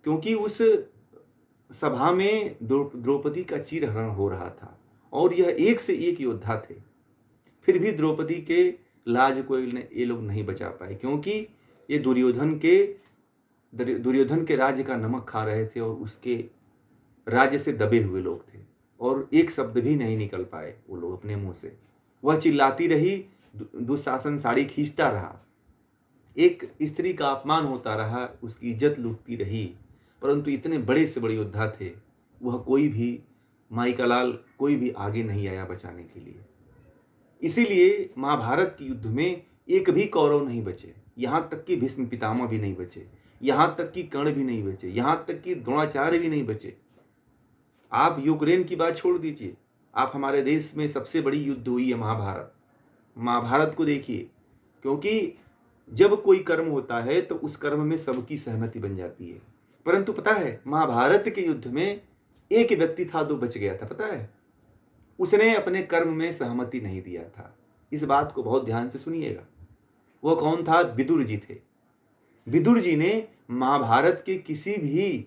क्योंकि उस सभा में द्रौपदी का चीरहरण हो रहा था और यह एक से एक योद्धा थे। फिर भी द्रौपदी के लाज को ये लोग नहीं बचा पाए, क्योंकि ये दुर्योधन के राज्य का नमक खा रहे थे और उसके राज्य से दबे हुए लोग थे, और एक शब्द भी नहीं निकल पाए वो लोग अपने मुंह से। वह चिल्लाती रही, दुशासन साड़ी खींचता रहा, एक स्त्री का अपमान होता रहा, उसकी इज्जत लूटती रही, परंतु इतने बड़े से बड़े योद्धा थे, वह कोई भी, माई का लाल कोई भी आगे नहीं आया बचाने के लिए। इसीलिए महाभारत के युद्ध में एक भी कौरव नहीं बचे, यहाँ तक कि भीष्म पितामह भी नहीं बचे, यहाँ तक कि कर्ण भी नहीं बचे, यहाँ तक कि द्रोणाचार्य भी नहीं बचे। आप यूक्रेन की बात छोड़ दीजिए, आप हमारे देश में सबसे बड़ी युद्ध हुई है महाभारत। महाभारत को देखिए, क्योंकि जब कोई कर्म होता है तो उस कर्म में सबकी सहमति बन जाती है। परंतु पता है, महाभारत के युद्ध में एक व्यक्ति था जो बच गया था, पता है? उसने अपने कर्म में सहमति नहीं दिया था। इस बात को बहुत ध्यान से सुनिएगा। वह कौन था? विदुर जी थे। विदुर जी ने महाभारत के किसी भी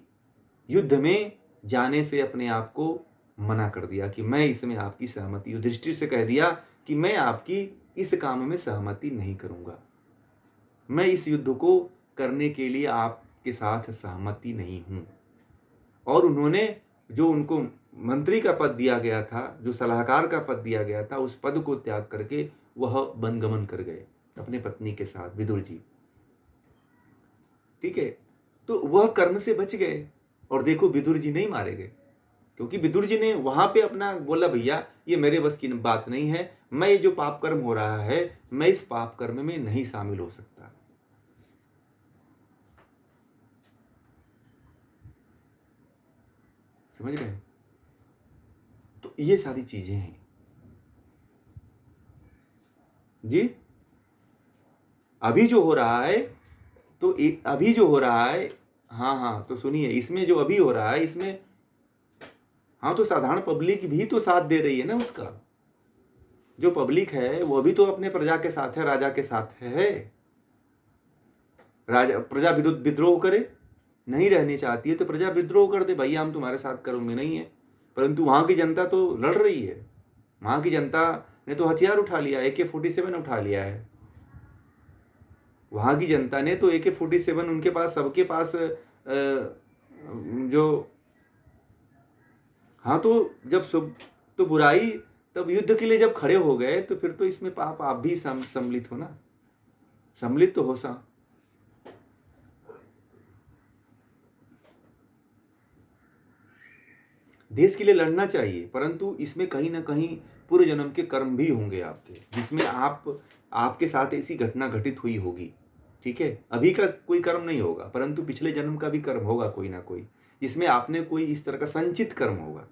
युद्ध में जाने से अपने आप को मना कर दिया कि मैं इसमें आपकी सहमति, युधिष्ठिर से कह दिया कि मैं आपकी इस काम में सहमति नहीं करूंगा, मैं इस युद्ध को करने के लिए आपके साथ सहमति नहीं हूं। और उन्होंने जो उनको मंत्री का पद दिया गया था, जो सलाहकार का पद दिया गया था, उस पद को त्याग करके वह वनगमन कर गए अपने पत्नी के साथ, विदुर जी। ठीक है, तो वह कर्म से बच गए। और देखो, विदुर जी नहीं मारे गए, क्योंकि विदुर जी ने वहां पे अपना बोला, भैया ये मेरे बस की बात नहीं है, मैं ये जो पाप कर्म हो रहा है, मैं इस पाप कर्म में नहीं शामिल हो सकता। समझ रहे हैं? तो ये सारी चीजें हैं जी। अभी जो हो रहा है, तो अभी जो हो रहा है, हाँ हाँ, तो सुनिए, इसमें जो अभी हो रहा है, इसमें हाँ, तो साधारण पब्लिक भी तो साथ दे रही है ना उसका। जो पब्लिक है वो भी तो अपने प्रजा के साथ है, राजा के साथ है। राजा, प्रजा विद्रोह करे, नहीं रहनी चाहती है तो प्रजा विद्रोह कर दे, भैया हम तुम्हारे साथ कर्म में नहीं है। परंतु वहां की जनता तो लड़ रही है, वहां की जनता ने तो हथियार उठा लिया, AK-47 उठा लिया है। वहां की जनता ने तो AK-47 उनके पास, सबके पास जो, हाँ, तो जब सब, तो बुराई, तब युद्ध के लिए जब खड़े हो गए तो फिर तो इसमें पाप आप भी सम्मिलित हो ना, सम्मिलित तो हो सा। देश के लिए लड़ना चाहिए, परंतु इसमें कहीं ना कहीं पूर्व जन्म के कर्म भी होंगे आपके, जिसमें आपके साथ ऐसी घटना घटित हुई होगी। ठीक है, अभी का कोई कर्म नहीं होगा, परंतु पिछले जन्म का भी कर्म होगा कोई ना कोई, जिसमें आपने कोई इस तरह का संचित कर्म होगा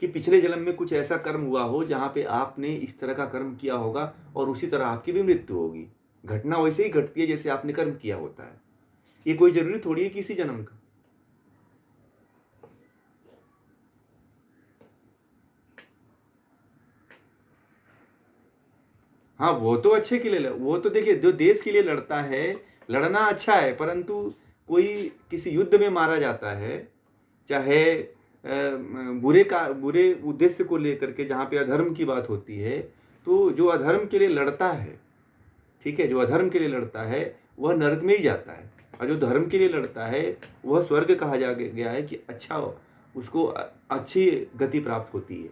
कि पिछले जन्म में कुछ ऐसा कर्म हुआ हो जहां पे आपने इस तरह का कर्म किया होगा और उसी तरह आपकी भी मृत्यु होगी। घटना वैसे ही घटती है जैसे आपने कर्म किया होता है, ये कोई जरूरी थोड़ी है कि इसी जन्म का। हाँ, वो तो अच्छे के लिए, वो तो देखिए, जो देश के लिए लड़ता है, लड़ना अच्छा है, परंतु कोई किसी युद्ध में मारा जाता है, चाहे बुरे उद्देश्य को लेकर के, जहाँ पे अधर्म की बात होती है, तो जो अधर्म के लिए लड़ता है, ठीक है, जो अधर्म के लिए लड़ता है वह नरक में ही जाता है, और जो धर्म के लिए लड़ता है वह स्वर्ग कहा जा गया है कि अच्छा, उसको अच्छी गति प्राप्त होती है।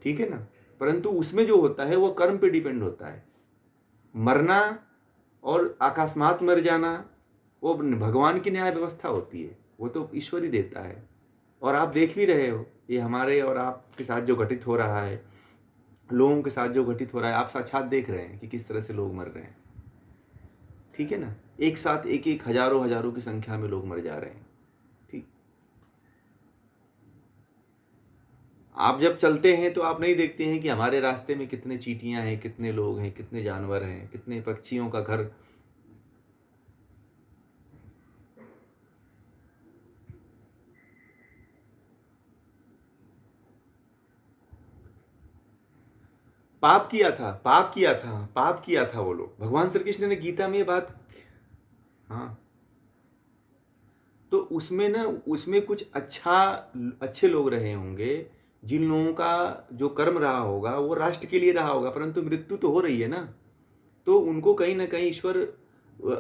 ठीक है ना? परंतु उसमें जो होता है वो कर्म पे डिपेंड होता है। मरना और अकस्मात मर जाना वो भगवान की न्याय व्यवस्था होती है, वो तो ईश्वर ही देता है। और आप देख भी रहे हो, ये हमारे और आपके साथ जो घटित हो रहा है, लोगों के साथ जो घटित हो रहा है, आप साक्षात देख रहे हैं कि किस तरह से लोग मर रहे हैं। ठीक है ना? एक साथ एक एक हजारों हजारों की संख्या में लोग मर जा रहे हैं। ठीक, आप जब चलते हैं तो आप नहीं देखते हैं कि हमारे रास्ते में कितने चींटियां हैं, कितने लोग हैं, कितने जानवर हैं, कितने पक्षियों का घर। पाप किया था, पाप किया था, पाप किया था वो लोग। भगवान श्री कृष्ण ने गीता में ये बात, हाँ, तो उसमें ना, उसमें कुछ अच्छे लोग रहे होंगे, जिन लोगों का जो कर्म रहा होगा वो राष्ट्र के लिए रहा होगा, परंतु मृत्यु तो हो रही है ना, तो उनको कहीं ना कहीं ईश्वर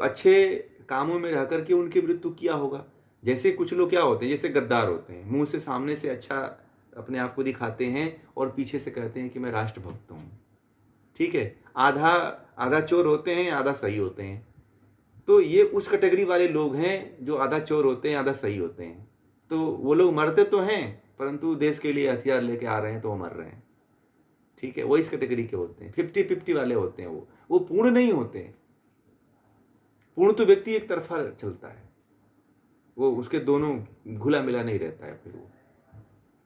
अच्छे कामों में रह करके उनकी मृत्यु किया होगा। जैसे कुछ लोग क्या होते हैं, जैसे गद्दार होते हैं, मुंह से सामने से अच्छा अपने आप को दिखाते हैं और पीछे से कहते हैं कि मैं राष्ट्रभक्त हूँ। ठीक है, आधा आधा चोर होते हैं, आधा सही होते हैं। तो ये उस कैटेगरी वाले लोग हैं जो आधा चोर होते हैं, आधा सही होते हैं। तो वो लोग मरते तो हैं, परंतु देश के लिए हथियार लेके आ रहे हैं तो वो मर रहे हैं। ठीक है, वो इस कैटेगरी के होते हैं, 50-50 वाले होते हैं। वो पूर्ण नहीं होते हैं। पूर्ण तो व्यक्ति एक तरफा चलता है, वो उसके दोनों घुला मिला नहीं रहता है। फिर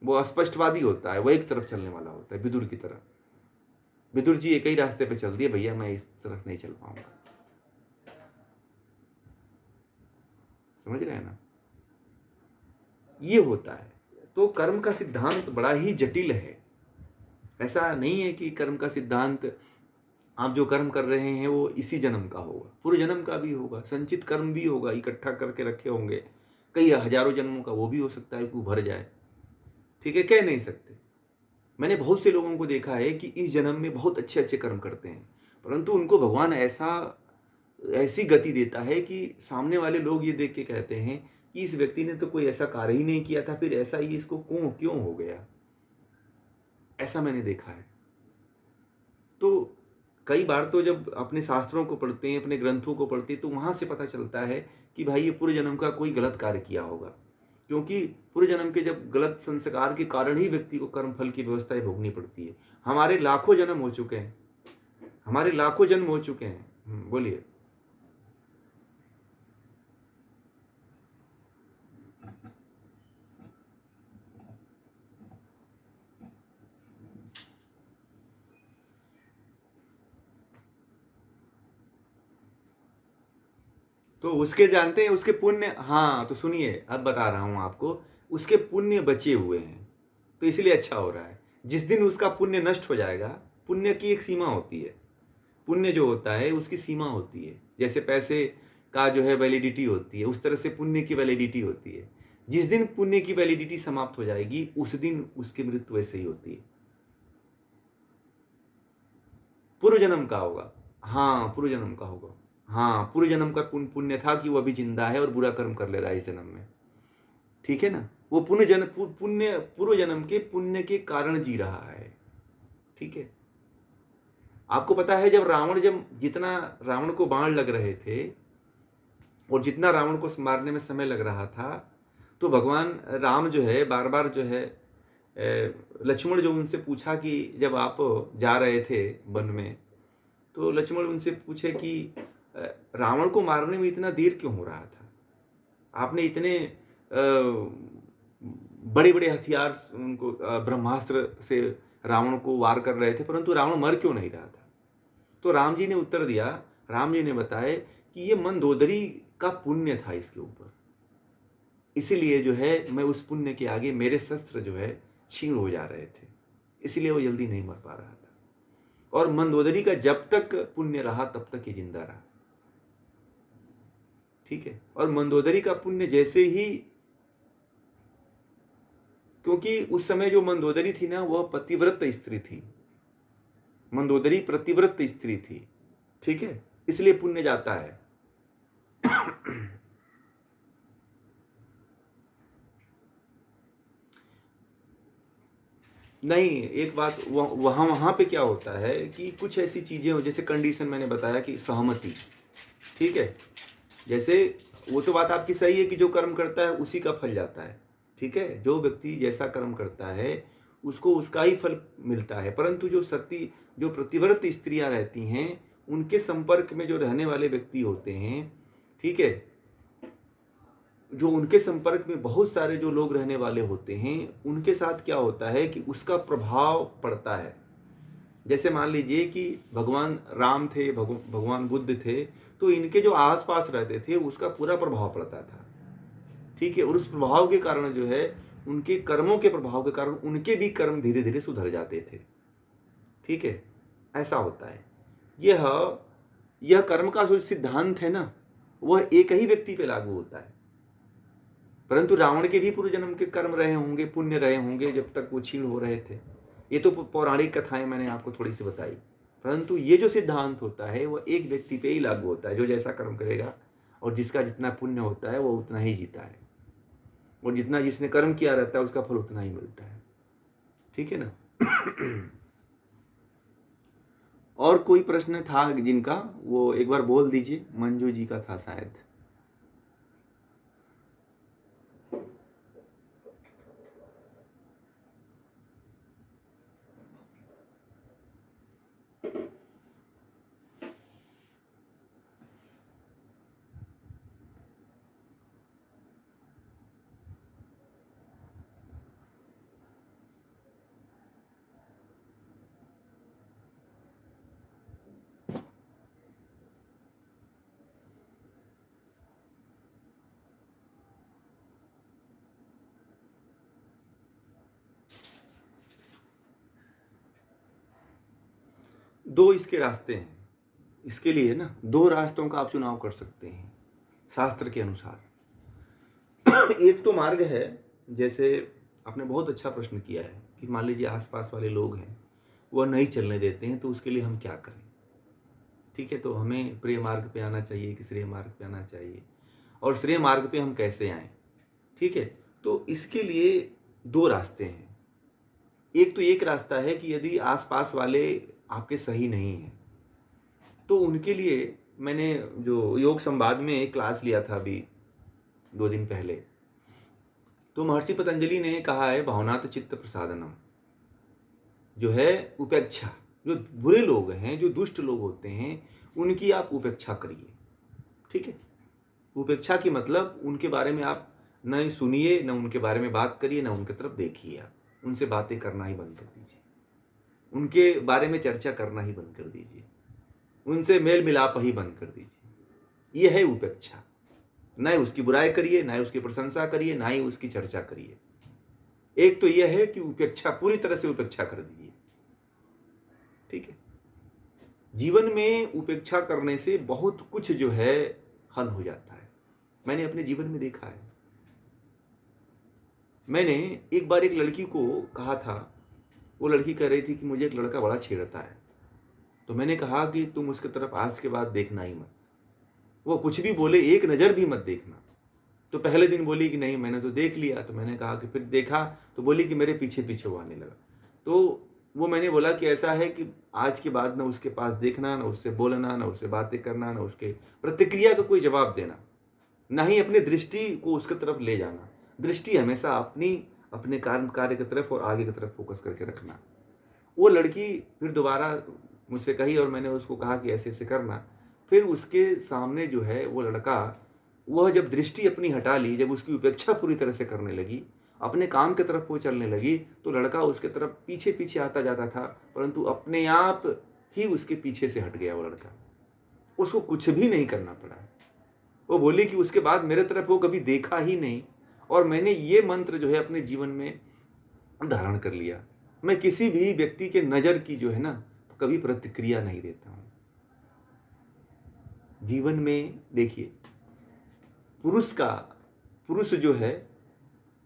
वो अस्पष्टवादी होता है, वो एक तरफ चलने वाला होता है, विदुर की तरह। विदुर जी एक ही रास्ते पे चल दिए, भैया मैं इस तरफ नहीं चल पाऊंगा। समझ रहे हैं ना, ये होता है। तो कर्म का सिद्धांत बड़ा ही जटिल है। ऐसा नहीं है कि कर्म का सिद्धांत, आप जो कर्म कर रहे हैं वो इसी जन्म का होगा, पूरे जन्म का भी होगा, संचित कर्म भी होगा, इकट्ठा करके रखे होंगे कई हजारों जन्मों का, वो भी हो सकता है कि वो भर जाए। ठीक है, कह नहीं सकते। मैंने बहुत से लोगों को देखा है कि इस जन्म में बहुत अच्छे अच्छे कर्म करते हैं, परंतु उनको भगवान ऐसी गति देता है कि सामने वाले लोग ये देख के कहते हैं कि इस व्यक्ति ने तो कोई ऐसा कार्य ही नहीं किया था, फिर ऐसा ही इसको क्यों हो गया। ऐसा मैंने देखा है। तो कई बार तो जब अपने शास्त्रों को पढ़ते हैं, अपने ग्रंथों को पढ़ते हैं, तो वहाँ से पता चलता है कि भाई ये पूर्व जन्म का कोई गलत कार्य किया होगा, क्योंकि पूर्व जन्म के जब गलत संस्कार के कारण ही व्यक्ति को कर्म फल की व्यवस्थाएं भोगनी पड़ती है। हमारे लाखों जन्म हो चुके हैं, हमारे लाखों जन्म हो चुके हैं। बोलिए। तो उसके जानते हैं, उसके पुण्य, हाँ तो सुनिए अब बता रहा हूँ आपको, उसके पुण्य बचे हुए हैं, तो इसलिए अच्छा हो रहा है। जिस दिन उसका पुण्य नष्ट हो जाएगा, पुण्य की एक सीमा होती है, पुण्य जो होता है उसकी सीमा होती है। जैसे पैसे का जो है वैलिडिटी होती है, उस तरह से पुण्य की वैलिडिटी होती है। जिस दिन पुण्य की वैलिडिटी समाप्त हो जाएगी, उस दिन उसकी मृत्यु ऐसे ही होती है। पूर्व जन्म का होगा, हाँ पूर्व जन्म का होगा, हाँ पूर्व जन्म का पुण्य था कि वो अभी जिंदा है और बुरा कर्म कर ले रहा है इस जन्म में। ठीक है ना, वो पुण्य पूर्व जन्म के पुण्य के कारण जी रहा है। ठीक है, आपको पता है जब जितना रावण को बाण लग रहे थे और जितना रावण को मारने में समय लग रहा था, तो भगवान राम जो है बार बार जो है लक्ष्मण जो उनसे पूछा कि जब आप जा रहे थे वन में, तो लक्ष्मण उनसे पूछे कि रावण को मारने में इतना देर क्यों हो रहा था, आपने इतने बड़े बड़े हथियार उनको ब्रह्मास्त्र से रावण को वार कर रहे थे, परंतु रावण मर क्यों नहीं रहा था। तो राम जी ने उत्तर दिया, राम जी ने बताया कि ये मंदोदरी का पुण्य था इसके ऊपर, इसीलिए जो है मैं उस पुण्य के आगे मेरे शस्त्र जो है छीण हो जा रहे थे, इसलिए वो जल्दी नहीं मर पा रहा था। और मंदोदरी का जब तक पुण्य रहा तब तक ये जिंदा रहा। ठीक है, और मंदोदरी का पुण्य जैसे ही, क्योंकि उस समय जो मंदोदरी थी ना वह पतिव्रत स्त्री थी, मंदोदरी प्रतिव्रत स्त्री थी। ठीक है, इसलिए पुण्य जाता है। नहीं, एक बात वहां पे क्या होता है कि कुछ ऐसी चीजें हो, जैसे कंडीशन मैंने बताया कि सहमति। ठीक है, जैसे वो तो बात आपकी सही है कि जो कर्म करता है उसी का फल जाता है। ठीक है, जो व्यक्ति जैसा कर्म करता है उसको उसका ही फल मिलता है, परंतु जो प्रतिव्रत स्त्रियां रहती हैं उनके संपर्क में जो रहने वाले व्यक्ति होते हैं, ठीक है, जो उनके संपर्क में बहुत सारे जो लोग रहने वाले होते हैं, उनके साथ क्या होता है कि उसका प्रभाव पड़ता है। जैसे मान लीजिए कि भगवान राम थे, भगवान बुद्ध थे, तो इनके जो आसपास रहते थे उसका पूरा प्रभाव पड़ता था। ठीक है, और उस प्रभाव के कारण जो है, उनके कर्मों के प्रभाव के कारण उनके भी कर्म धीरे धीरे सुधर जाते थे। ठीक है, ऐसा होता है। यह कर्म का जो सिद्धांत है ना, वह एक ही व्यक्ति पे लागू होता है। परंतु रावण के भी पूर्व जन्म के कर्म रहे होंगे, पुण्य रहे होंगे जब तक वो क्षीण हो रहे थे। ये तो पौराणिक कथाएं मैंने आपको थोड़ी सी बताई, परंतु ये जो सिद्धांत होता है वो एक व्यक्ति पे ही लागू होता है। जो जैसा कर्म करेगा और जिसका जितना पुण्य होता है वो उतना ही जीता है, और जितना जिसने कर्म किया रहता है उसका फल उतना ही मिलता है। ठीक है ना। और कोई प्रश्न था जिनका, वो एक बार बोल दीजिए। मंजू जी का था शायद। दो इसके रास्ते हैं। इसके लिए ना दो रास्तों का आप चुनाव कर सकते हैं शास्त्र के अनुसार। एक तो मार्ग है, जैसे आपने बहुत अच्छा प्रश्न किया है कि मान लीजिए आसपास वाले लोग हैं वो नहीं चलने देते हैं, तो उसके लिए हम क्या करें। ठीक है, तो हमें प्रिय मार्ग पे आना चाहिए कि श्रेय मार्ग पे आना चाहिए, और श्रेय मार्ग पे हम कैसे आएं। ठीक है, तो इसके लिए दो रास्ते हैं। एक तो एक रास्ता है कि यदि आसपास वाले आपके सही नहीं हैं तो उनके लिए मैंने जो योग संवाद में एक क्लास लिया था अभी 2 दिन पहले, तो महर्षि पतंजलि ने कहा है भावनात चित्त प्रसादनम, जो है उपेक्षा। जो बुरे लोग हैं, जो दुष्ट लोग होते हैं, उनकी आप उपेक्षा करिए। ठीक है, उपेक्षा की मतलब उनके बारे में आप न सुनिए, न उनके बारे में बात करिए, न उनकी तरफ देखिए। आप उनसे बातें करना ही बंद कर दीजिए, उनके बारे में चर्चा करना ही बंद कर दीजिए, उनसे मेल मिलाप ही बंद कर दीजिए। यह है उपेक्षा। न उसकी बुराई करिए, न उसकी प्रशंसा करिए, ना ही उसकी चर्चा करिए। एक तो यह है कि उपेक्षा, पूरी तरह से उपेक्षा कर दीजिए। ठीक है, जीवन में उपेक्षा करने से बहुत कुछ जो है हल हो जाता है। मैंने अपने जीवन में देखा है। मैंने एक बार एक लड़की को कहा था, वो लड़की कह रही थी कि मुझे एक लड़का बड़ा छेड़ता है। तो मैंने कहा कि तुम उसकी तरफ आज के बाद देखना ही मत, वो कुछ भी बोले एक नज़र भी मत देखना। तो पहले दिन बोली कि नहीं मैंने तो देख लिया। तो मैंने कहा कि फिर देखा, तो बोली कि मेरे पीछे पीछे वो आने लगा। तो वो मैंने बोला कि ऐसा है कि आज के बाद ना उसके पास देखना, ना उससे बोलना, ना उससे बातें करना, ना उसके प्रतिक्रिया का कोई जवाब देना, ना ही अपनी दृष्टि को उसके तरफ ले जाना। दृष्टि हमेशा अपने कार्य की तरफ और आगे की तरफ फोकस करके रखना। वो लड़की फिर दोबारा मुझसे कही और मैंने उसको कहा कि ऐसे ऐसे करना। फिर उसके सामने जो है वो लड़का, वह जब दृष्टि अपनी हटा ली, जब उसकी उपेक्षा पूरी तरह से करने लगी, अपने काम की तरफ वो चलने लगी, तो लड़का उसके तरफ पीछे पीछे आता जाता था, परंतु अपने आप ही उसके पीछे से हट गया वो लड़का। उसको कुछ भी नहीं करना पड़ा। वो बोली कि उसके बाद मेरे तरफ वो कभी देखा ही नहीं, और मैंने ये मंत्र जो है अपने जीवन में धारण कर लिया। मैं किसी भी व्यक्ति के नज़र की जो है ना कभी प्रतिक्रिया नहीं देता हूँ। जीवन में देखिए, पुरुष जो है,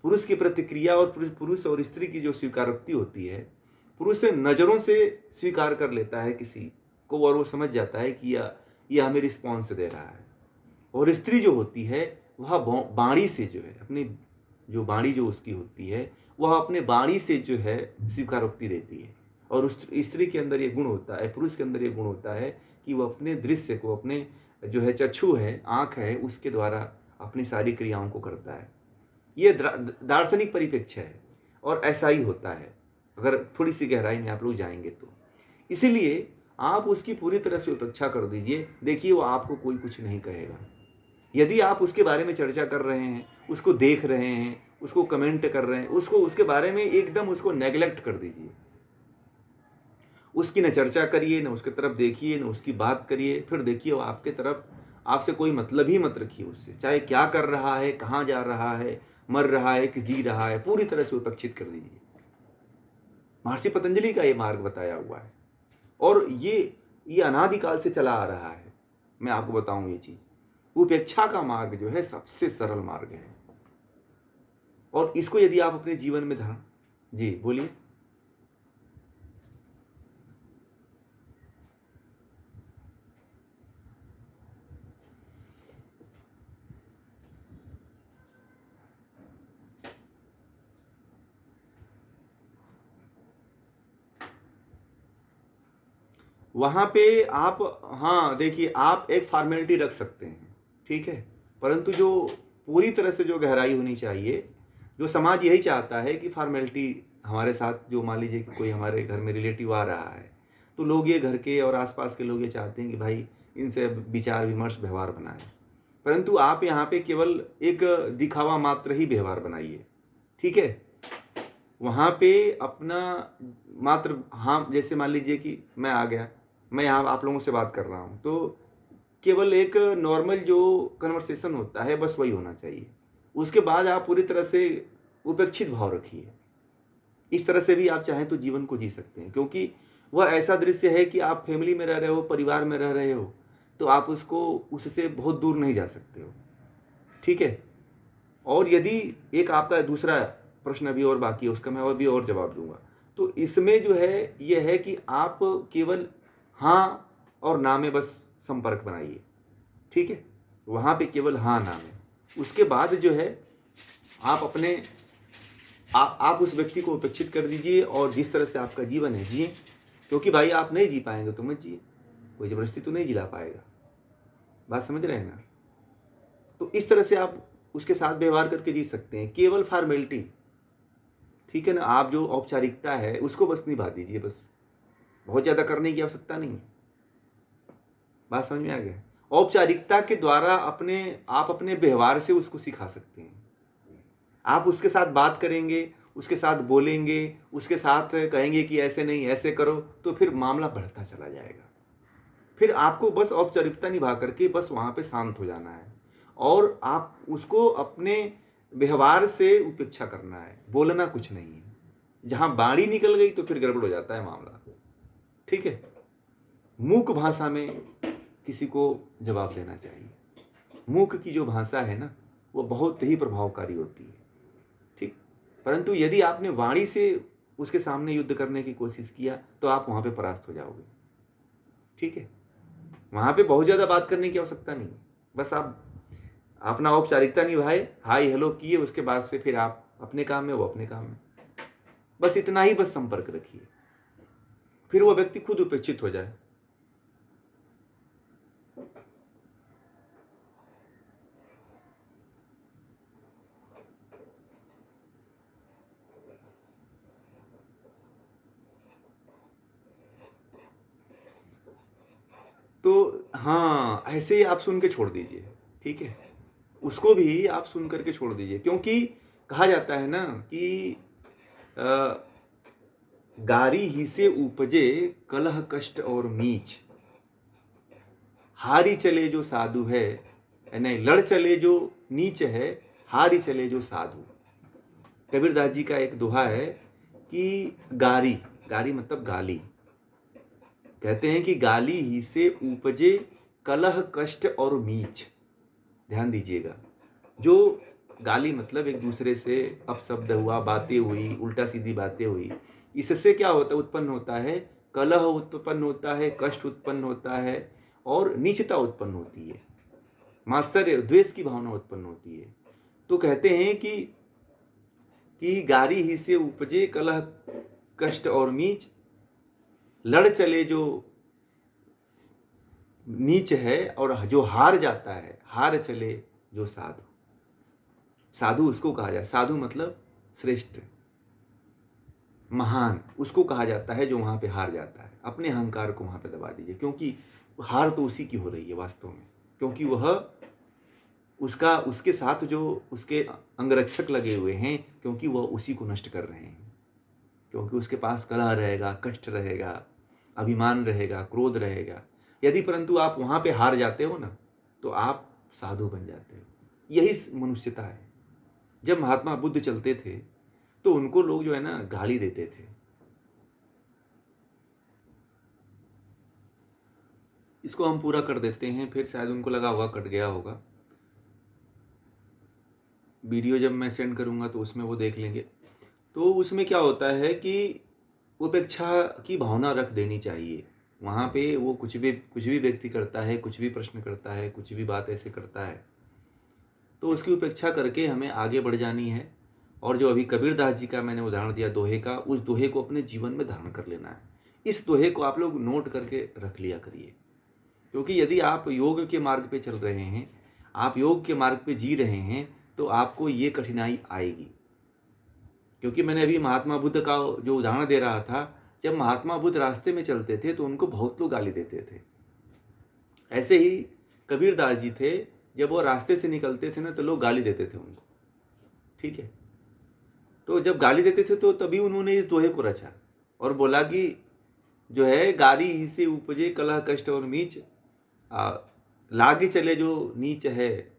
पुरुष की प्रतिक्रिया और पुरुष और स्त्री की जो स्वीकारोक्ति होती है, पुरुष नज़रों से स्वीकार कर लेता है किसी को, और वो समझ जाता है कि यह हमें रिस्पॉन्स दे रहा है। और स्त्री जो होती है वह वाणी से जो है, अपनी जो वाणी जो उसकी होती है, वह अपने वाणी से जो है स्वीकारोक्ति देती है। और उस स्त्री के अंदर ये गुण होता है, पुरुष के अंदर ये गुण होता है कि वह अपने दृश्य को, अपने जो है चक्षु है, आँख है, उसके द्वारा अपनी सारी क्रियाओं को करता है। ये दार्शनिक परिप्रेक्ष्य है और ऐसा ही होता है अगर थोड़ी सी गहराई में आप लोग जाएंगे तो। इसीलिए आप उसकी पूरी तरह से उपेक्षा कर दीजिए। देखिए, वो आपको कोई कुछ नहीं कहेगा। यदि आप उसके बारे में चर्चा कर रहे हैं, उसको देख रहे हैं, उसको कमेंट कर रहे हैं, उसके बारे में एकदम उसको नेग्लेक्ट कर दीजिए। उसकी न चर्चा करिए, न उसकी तरफ देखिए, न उसकी बात करिए। फिर देखिए वो आपके तरफ, आपसे कोई मतलब ही मत रखिए उससे, चाहे क्या कर रहा है, कहाँ जा रहा है, मर रहा है कि जी रहा है, पूरी तरह से उपेक्षित कर दीजिए। महर्षि पतंजलि का ये मार्ग बताया हुआ है, और ये अनादिकाल से चला आ रहा है। मैं आपको बताऊं ये चीज, उपेक्षा का मार्ग जो है सबसे सरल मार्ग है। और इसको यदि आप अपने जीवन में धारण, जी बोलिए। वहाँ पे आप, हाँ देखिए, आप एक फॉर्मेलिटी रख सकते हैं, ठीक है, परंतु जो पूरी तरह से जो गहराई होनी चाहिए, जो समाज यही चाहता है कि फॉर्मेलिटी हमारे साथ, जो मान लीजिए कि कोई हमारे घर में रिलेटिव आ रहा है, तो लोग ये घर के और आसपास के लोग ये चाहते हैं कि भाई इनसे विचार विमर्श व्यवहार बनाएं, परंतु आप यहाँ पे केवल एक दिखावा मात्र ही व्यवहार बनाइए, ठीक है। वहाँ पे अपना मात्र, हाँ जैसे मान लीजिए कि मैं आ गया, मैं यहाँ आप लोगों से बात कर रहा हूँ, तो केवल एक नॉर्मल जो कन्वर्सेशन होता है बस वही होना चाहिए। उसके बाद आप पूरी तरह से उपेक्षित भाव रखिए। इस तरह से भी आप चाहें तो जीवन को जी सकते हैं, क्योंकि वह ऐसा दृश्य है कि आप फैमिली में रह रहे हो, परिवार में रह रहे हो, तो आप उससे बहुत दूर नहीं जा सकते हो, ठीक है। और यदि एक आपका दूसरा प्रश्न अभी और बाकी है, उसका मैं अभी और जवाब दूंगा। तो इसमें जो है ये है कि आप केवल हाँ और ना में बस संपर्क बनाइए, ठीक है। वहाँ पे केवल हाँ ना में, उसके बाद जो है आप अपने आप उस व्यक्ति को उपेक्षित कर दीजिए और जिस तरह से आपका जीवन है जिए, क्योंकि भाई आप नहीं जी पाएंगे तो मत जिए, कोई जबरदस्ती तो नहीं जिला पाएगा। बात समझ रहे हैं ना? तो इस तरह से आप उसके साथ व्यवहार करके जी सकते हैं, केवल फॉर्मेलिटी, ठीक है ना। आप जो औपचारिकता है उसको बस निभा दीजिए, बस बहुत ज़्यादा करने की आवश्यकता नहीं है। बात समझ में आ गया? औपचारिकता के द्वारा आप अपने व्यवहार से उसको सिखा सकते हैं। आप उसके साथ बात करेंगे, उसके साथ बोलेंगे, उसके साथ कहेंगे कि ऐसे नहीं ऐसे करो, तो फिर मामला बढ़ता चला जाएगा। फिर आपको बस औपचारिकता निभा करके बस वहाँ पे शांत हो जाना है और आप उसको अपने व्यवहार से उपेक्षा करना है, बोलना कुछ नहीं है। जहाँ बाणी निकल गई तो फिर गड़बड़ हो जाता है मामला, ठीक है। मूक भाषा में किसी को जवाब देना चाहिए। मूक की जो भाषा है ना, वो बहुत ही प्रभावकारी होती है, ठीक। परंतु यदि आपने वाणी से उसके सामने युद्ध करने की कोशिश किया तो आप वहाँ पे परास्त हो जाओगे, ठीक है। वहाँ पे बहुत ज़्यादा बात करने की आवश्यकता नहीं है, बस आप अपना औपचारिकता निभाए, हाय हेलो किए, उसके बाद से फिर आप अपने काम में, वो अपने काम में, बस इतना ही बस संपर्क रखिए, फिर वो व्यक्ति खुद उपेक्षित हो जाए। तो हाँ, ऐसे ही आप सुन के छोड़ दीजिए, ठीक है। उसको भी आप सुन करके छोड़ दीजिए, क्योंकि कहा जाता है ना कि गारी ही से उपजे कलह कष्ट और मीच, हारी चले जो साधु है, नहीं लड़ चले जो नीच है, हारी चले जो साधु। कबीरदास जी का एक दोहा है कि गारी, गारी मतलब गाली, कहते हैं कि गाली ही से उपजे कलह कष्ट और मीच। ध्यान दीजिएगा, जो गाली मतलब एक दूसरे से अपशब्द हुआ, बातें हुई, उल्टा सीधी बातें हुई, इससे क्या होता उत्पन्न होता है, कलह उत्पन्न होता है, कष्ट उत्पन्न होता है और नीचता उत्पन्न होती है, मात्सर्य द्वेष की भावना उत्पन्न होती है। तो कहते हैं कि गारी ही से उपजे कलह कष्ट और मीच, लड़ चले जो नीच है और जो हार जाता है, हार चले जो साधु। साधु उसको कहा जाए, साधु मतलब श्रेष्ठ, महान, उसको कहा जाता है जो वहाँ पे हार जाता है। अपने अहंकार को वहाँ पे दबा दीजिए, क्योंकि हार तो उसी की हो रही है वास्तव में, क्योंकि वह उसके साथ जो उसके अंगरक्षक लगे हुए हैं, क्योंकि वह उसी को नष्ट कर रहे हैं, क्योंकि उसके पास कलह रहेगा, कष्ट रहेगा, अभिमान रहेगा, क्रोध रहेगा। यदि परंतु आप वहाँ पे हार जाते हो ना, तो आप साधु बन जाते हो। यही मनुष्यता है। जब महात्मा बुद्ध चलते थे तो उनको लोग जो है ना गाली देते थे। इसको हम पूरा कर देते हैं, फिर शायद उनको लगा होगा कट गया होगा। वीडियो जब मैं सेंड करूँगा तो उसमें वो देख लेंगे। तो उसमें क्या होता है कि उपेक्षा की भावना रख देनी चाहिए। वहाँ पे वो कुछ भी व्यक्ति करता है, कुछ भी प्रश्न करता है, कुछ भी बात ऐसे करता है, तो उसकी उपेक्षा करके हमें आगे बढ़ जानी है। और जो अभी कबीरदास जी का मैंने उदाहरण दिया दोहे का, उस दोहे को अपने जीवन में धारण कर लेना है। इस दोहे को आप लोग नोट करके रख लिया करिए, क्योंकि यदि आप योग के मार्ग पे चल रहे हैं, आप योग के मार्ग पे जी रहे हैं, तो आपको ये कठिनाई आएगी। क्योंकि मैंने अभी महात्मा बुद्ध का जो उदाहरण दे रहा था, जब महात्मा बुद्ध रास्ते में चलते थे तो उनको बहुत लोग गाली देते थे। ऐसे ही कबीरदास जी थे, जब वो रास्ते से निकलते थे ना तो लोग गाली देते थे उनको। ठीक है, तो जब गाली देते थे तो तभी उन्होंने इस दोहे को रचा और बोला कि जो है, गारी ही से उपजे कलह कष्ट और मीच, लागे चले जो नीच है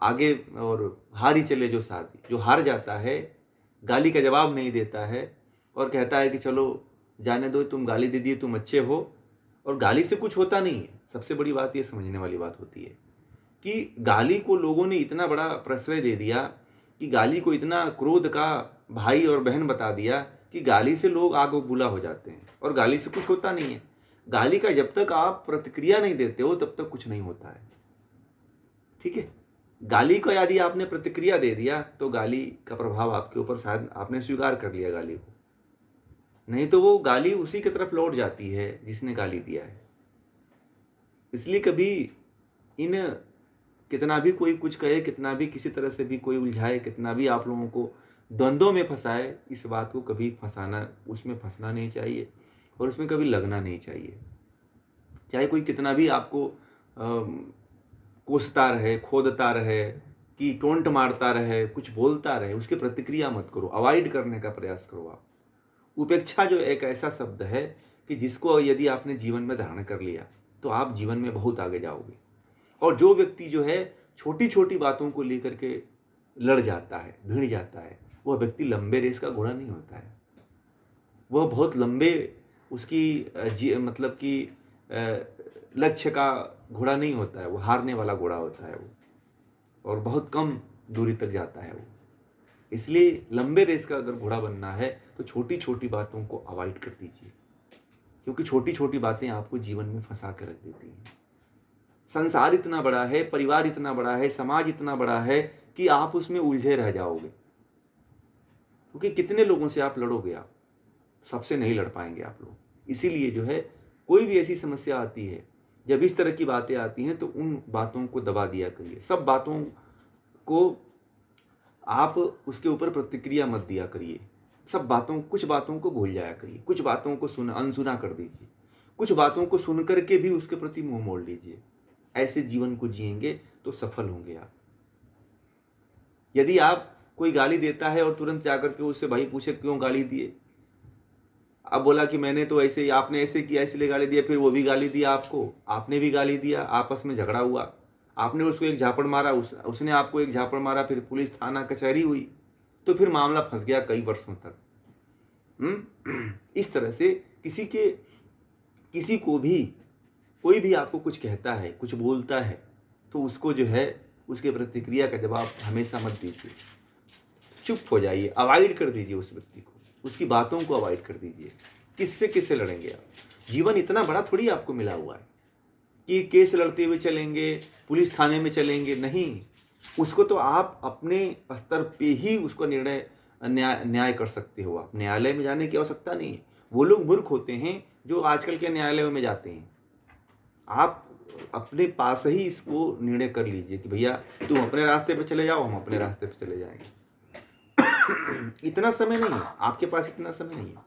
आगे, और हारी चले जो साथी। जो हार जाता है, गाली का जवाब नहीं देता है और कहता है कि चलो जाने दो, तुम गाली दे दिए, तुम अच्छे हो, और गाली से कुछ होता नहीं है। सबसे बड़ी बात ये समझने वाली बात होती है कि गाली को लोगों ने इतना बड़ा प्रश्रय दे दिया, कि गाली को इतना क्रोध का भाई और बहन बता दिया कि गाली से लोग आग बबूला हो जाते हैं और गाली से कुछ होता नहीं है। गाली का जब तक आप प्रतिक्रिया नहीं देते हो तब तक कुछ नहीं होता है। ठीक है, गाली को यदि आपने प्रतिक्रिया दे दिया तो गाली का प्रभाव आपके ऊपर, शायद आपने स्वीकार कर लिया गाली को, नहीं तो वो गाली उसी की तरफ लौट जाती है जिसने गाली दिया है। इसलिए कभी इन, कितना भी कोई कुछ कहे, कितना भी किसी तरह से भी कोई उलझाए, कितना भी आप लोगों को द्वंद्वों में फंसाए, इस बात को कभी फंसाना, उसमें फंसना नहीं चाहिए और उसमें कभी लगना नहीं चाहिए। चाहे कोई कितना भी आपको कोसता रहे, खोदता रहे, कि टोंट मारता रहे, कुछ बोलता रहे, उसकी प्रतिक्रिया मत करो, अवॉइड करने का प्रयास करो आप। उपेक्षा जो एक ऐसा शब्द है कि जिसको यदि आपने जीवन में धारण कर लिया तो आप जीवन में बहुत आगे जाओगे। और जो व्यक्ति जो है छोटी छोटी बातों को लेकर के लड़ जाता है, भिड़ जाता है, वह व्यक्ति लंबे रेस का घोड़ा नहीं होता है। वह बहुत लंबे उसकी मतलब कि लक्ष्य का घोड़ा नहीं होता है, वो हारने वाला घोड़ा होता है वो, और बहुत कम दूरी तक जाता है वो। इसलिए लंबे रेस का अगर घोड़ा बनना है तो छोटी छोटी बातों को अवॉइड कर दीजिए, क्योंकि छोटी छोटी बातें आपको जीवन में फंसा कर रख देती हैं। संसार इतना बड़ा है, परिवार इतना बड़ा है, समाज इतना बड़ा है कि आप उसमें उलझे रह जाओगे, क्योंकि कितने लोगों से आप लड़ोगे, आप सबसे नहीं लड़ पाएंगे आप लोग। इसीलिए जो है, कोई भी ऐसी समस्या आती है, जब इस तरह की बातें आती हैं तो उन बातों को दबा दिया करिए। सब बातों को आप उसके ऊपर प्रतिक्रिया मत दिया करिए। सब बातों, कुछ बातों को भूल जाया करिए, कुछ बातों को अनसुना कर दीजिए, कुछ बातों को सुन करके भी उसके प्रति मुंह मोड़ लीजिए। ऐसे जीवन को जिएंगे तो सफल होंगे आप। यदि आप, कोई गाली देता है और तुरंत जाकर के उससे भाई पूछे क्यों गाली दिए, अब बोला कि मैंने तो ऐसे ही, आपने ऐसे किया इसलिए गाली दिया, फिर वो भी गाली दिया आपको, आपने भी गाली दिया, आपस में झगड़ा हुआ, आपने उसको एक झापड़ मारा, उसने आपको एक झापड़ मारा, फिर पुलिस थाना कचहरी हुई, तो फिर मामला फंस गया कई वर्षों तक। इस तरह से किसी को भी, कोई भी आपको कुछ कहता है, कुछ बोलता है, तो उसको जो है, उसके प्रतिक्रिया का जवाब हमेशा मत दीजिए, चुप हो जाइए, अवॉइड कर दीजिए उस व्यक्ति को, उसकी बातों को अवॉइड कर दीजिए। किससे लड़ेंगे आप? जीवन इतना बड़ा थोड़ी आपको मिला हुआ है कि केस लड़ते हुए चलेंगे, पुलिस थाने में चलेंगे, नहीं। उसको तो आप अपने स्तर पे ही उसको न्याय कर सकते हो। आप न्यायालय में जाने की आवश्यकता नहीं है। वो लोग मूर्ख होते हैं जो आजकल के न्यायालयों में जाते हैं। आप अपने पास ही इसको निर्णय कर लीजिए कि भैया तुम अपने रास्ते पे चले जाओ, हम अपने रास्ते पे चले जाएंगे। इतना समय नहीं है आपके पास, इतना समय नहीं है।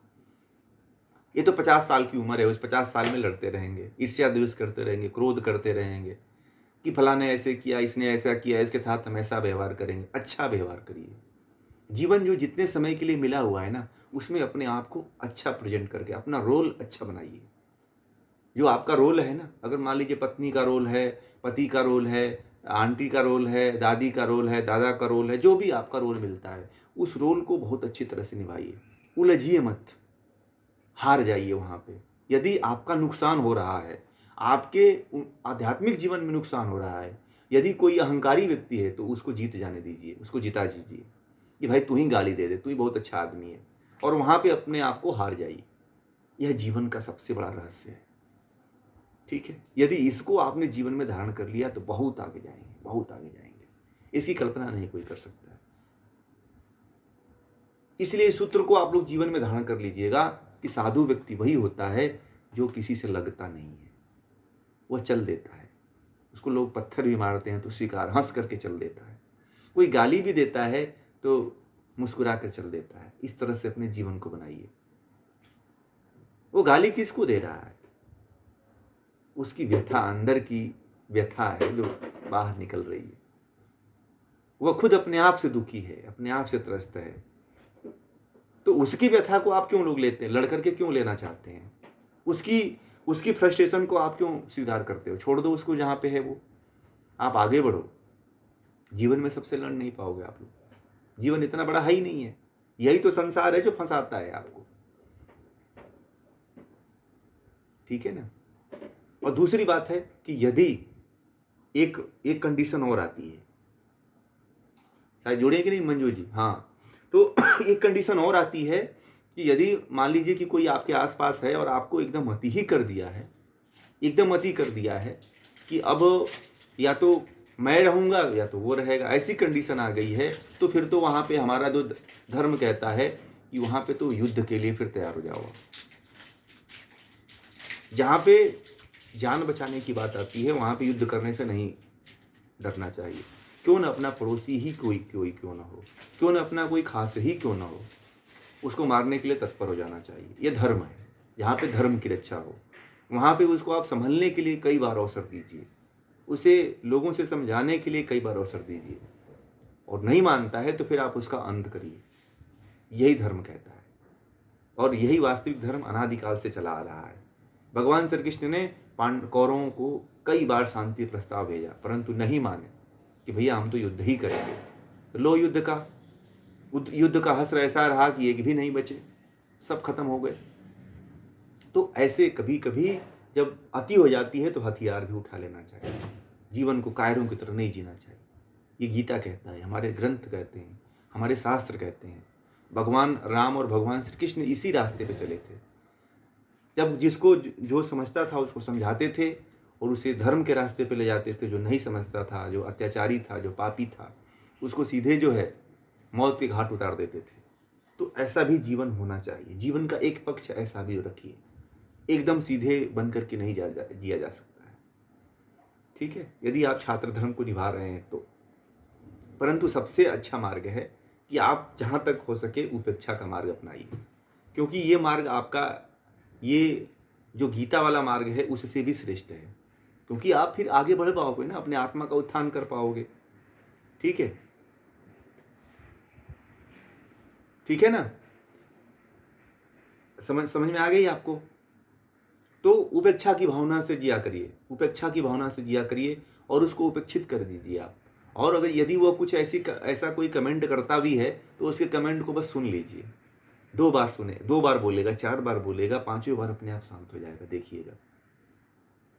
ये तो 50 साल की उम्र है, उस 50 साल में लड़ते रहेंगे, ईर्ष्या द्वेष करते रहेंगे, क्रोध करते रहेंगे कि फला ने ऐसे किया, इसने ऐसा किया, इसके साथ हम ऐसा व्यवहार करेंगे। अच्छा व्यवहार करिए। जीवन जो जितने समय के लिए मिला हुआ है ना, उसमें अपने आप को अच्छा प्रेजेंट करके अपना रोल अच्छा बनाइए। जो आपका रोल है ना, अगर मान लीजिए पत्नी का रोल है, पति का रोल है, आंटी का रोल है, दादी का रोल है, दादा का रोल है, जो भी आपका रोल मिलता है, उस रोल को बहुत अच्छी तरह से निभाइए। उलझिए मत, हार जाइए वहाँ पे। यदि आपका नुकसान हो रहा है, आपके आध्यात्मिक जीवन में नुकसान हो रहा है, यदि कोई अहंकारी व्यक्ति है तो उसको जीत जाने दीजिए, उसको जिता दीजिए कि भाई तू ही गाली दे दे, तू ही बहुत अच्छा आदमी है, और वहाँ पे अपने आप को हार जाइए। यह जीवन का सबसे बड़ा रहस्य है। ठीक है, यदि इसको आपने जीवन में धारण कर लिया तो बहुत आगे जाएंगे, बहुत आगे जाएंगे। इसकी कल्पना नहीं कोई कर सकता है। इसलिए इस सूत्र को आप लोग जीवन में धारण कर लीजिएगा कि साधु व्यक्ति वही होता है जो किसी से लगता नहीं है, वह चल देता है। उसको लोग पत्थर भी मारते हैं तो स्वीकार, हंस करके चल देता है। कोई गाली भी देता है तो मुस्कुरा कर चल देता है। इस तरह से अपने जीवन को बनाइए। वो गाली किसको दे रहा है? उसकी व्यथा, अंदर की व्यथा है जो बाहर निकल रही है। वह खुद अपने आप से दुखी है, अपने आप से त्रस्त है। तो उसकी व्यथा को आप क्यों लोग लेते हैं? लड़ करके क्यों लेना चाहते हैं? उसकी फ्रस्ट्रेशन को आप क्यों स्वीकार करते हो? छोड़ दो उसको जहाँ पे है वो, आप आगे बढ़ो। जीवन में सबसे लड़ नहीं पाओगे आप लोग। जीवन इतना बड़ा है ही नहीं है। यही तो संसार है जो फंसाता है आपको। ठीक है ना? और दूसरी बात है कि यदि एक कंडीशन और आती है, शायद जुड़े कि नहीं मंजू जी? हाँ, तो एक कंडीशन और आती है कि यदि मान लीजिए कि कोई आपके आसपास है और आपको एकदम अति ही कर दिया है, एकदम अति कर दिया है कि अब या तो मैं रहूँगा या तो वो रहेगा, ऐसी कंडीशन आ गई है, तो फिर तो वहाँ पे हमारा जो धर्म कहता है कि वहाँ पे तो युद्ध के लिए फिर तैयार हो जाओ। जहाँ पे जान बचाने की बात आती है वहाँ पे युद्ध करने से नहीं डरना चाहिए। क्यों ना अपना पड़ोसी ही कोई क्यों ना हो, क्यों ना अपना कोई खास ही क्यों ना हो, उसको मारने के लिए तत्पर हो जाना चाहिए। ये धर्म है। जहाँ पे धर्म की रक्षा हो वहाँ पे उसको आप संभलने के लिए कई बार अवसर दीजिए, उसे लोगों से समझाने के लिए कई बार अवसर दीजिए, और नहीं मानता है तो फिर आप उसका अंत करिए। यही धर्म कहता है, और यही वास्तविक धर्म अनादिकाल से चला आ रहा है। भगवान श्री कृष्ण ने कौरवों को कई बार शांति प्रस्ताव भेजा, परंतु नहीं माने कि भैया हम तो युद्ध ही करेंगे। तो लो युद्ध का हश्र ऐसा रहा कि एक भी नहीं बचे, सब खत्म हो गए। तो ऐसे कभी कभी जब अति हो जाती है तो हथियार भी उठा लेना चाहिए। जीवन को कायरों की तरह नहीं जीना चाहिए। ये गीता कहता है, हमारे ग्रंथ कहते हैं, हमारे शास्त्र कहते हैं। भगवान राम और भगवान श्री कृष्ण इसी रास्ते पे चले थे। जब जिसको जो समझता था उसको समझाते थे और उसे धर्म के रास्ते पे ले जाते थे। जो नहीं समझता था, जो अत्याचारी था, जो पापी था, उसको सीधे जो है मौत के घाट उतार देते थे। तो ऐसा भी जीवन होना चाहिए। जीवन का एक पक्ष ऐसा भी रखिए। एकदम सीधे बन करके नहीं जिया जा सकता है। ठीक है, यदि आप छात्र धर्म को निभा रहे हैं तो। परंतु सबसे अच्छा मार्ग है कि आप जहाँ तक हो सके उपेक्षा का मार्ग अपनाइए, क्योंकि ये मार्ग आपका, ये जो गीता वाला मार्ग है उससे भी श्रेष्ठ है। क्योंकि आप फिर आगे बढ़ पाओगे ना, अपने आत्मा का उत्थान कर पाओगे। ठीक है, ठीक है ना? समझ में आ गई आपको? तो उपेक्षा की भावना से जिया करिए, उपेक्षा की भावना से जिया करिए और उसको उपेक्षित कर दीजिए आप। और अगर यदि वो कुछ ऐसा कोई कमेंट करता भी है तो उसके कमेंट को बस सुन लीजिए। 2 बार सुने, 2 बार बोलेगा, 4 बार बोलेगा, 5वें बार अपने आप शांत हो जाएगा, देखिएगा।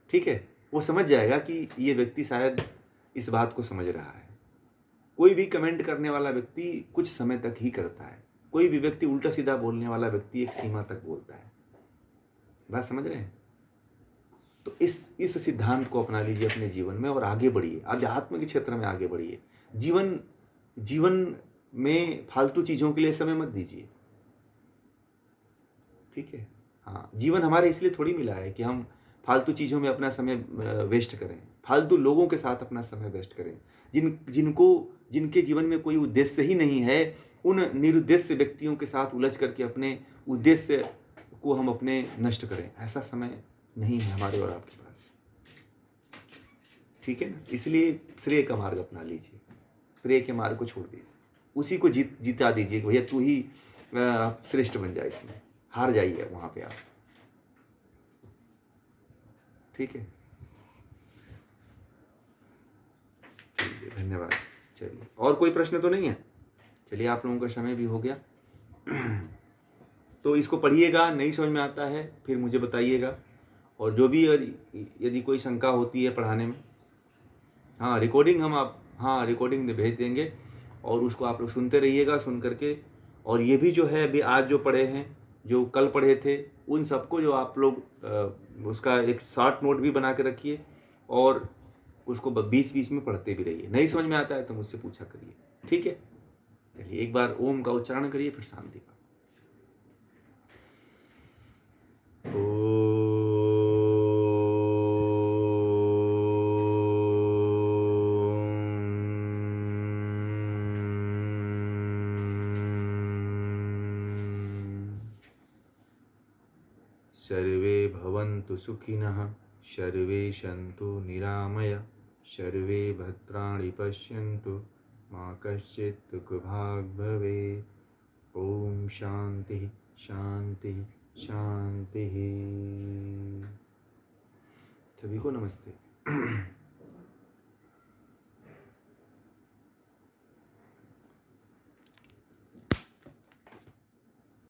ठीक है, वो समझ जाएगा कि ये व्यक्ति शायद इस बात को समझ रहा है। कोई भी कमेंट करने वाला व्यक्ति कुछ समय तक ही करता है। कोई भी व्यक्ति उल्टा सीधा बोलने वाला व्यक्ति एक सीमा तक बोलता है। बात समझ रहे हैं? तो इस सिद्धांत को अपना लीजिए अपने जीवन में और आगे बढ़िए, अध्यात्म के क्षेत्र में आगे बढ़िए। जीवन में फालतू चीज़ों के लिए समय मत दीजिए। ठीक है? हाँ, जीवन हमारे इसलिए थोड़ी मिला है कि हम फालतू चीज़ों में अपना समय वेस्ट करें, फालतू लोगों के साथ अपना समय वेस्ट करें, जिनके जीवन में कोई उद्देश्य ही नहीं है। उन निरुद्देश्य व्यक्तियों के साथ उलझ करके अपने उद्देश्य को हम अपने नष्ट करें, ऐसा समय नहीं है हमारे और आपके पास। ठीक है ना? इसलिए श्रेय का मार्ग अपना लीजिए, प्रेय के मार्ग को छोड़ दीजिए, उसी को जिता दीजिए। भैया तू ही श्रेष्ठ बन जाए, इसमें हार जाइए वहाँ पे आप। ठीक है, धन्यवाद। चलिए, और कोई प्रश्न तो नहीं है? चलिए, आप लोगों का समय भी हो गया। तो इसको पढ़िएगा, नहीं समझ में आता है फिर मुझे बताइएगा। और जो भी यदि कोई शंका होती है पढ़ाने में, हाँ रिकॉर्डिंग हम आप हाँ रिकॉर्डिंग भेज देंगे और उसको आप लोग सुनते रहिएगा सुन करके। और ये भी जो है अभी आज जो पढ़े हैं, जो कल पढ़े थे, उन सबको जो आप लोग उसका एक शॉर्ट नोट भी बना के रखिए और उसको बीच बीच में पढ़ते भी रहिए। नहीं समझ में आता है तो मुझसे पूछा करिए, ठीक है। चलिए एक बार ओम का उच्चारण करिए, फिर शांति का। सर्वे भवन्तु सुखिनः, सर्वे सन्तु निरामया, सर्वे भद्राणि पश्यन्तु, मा कश्चित् दुःखभाग् भवेत्। ओम शांति शांति शांति। सभी को नमस्ते।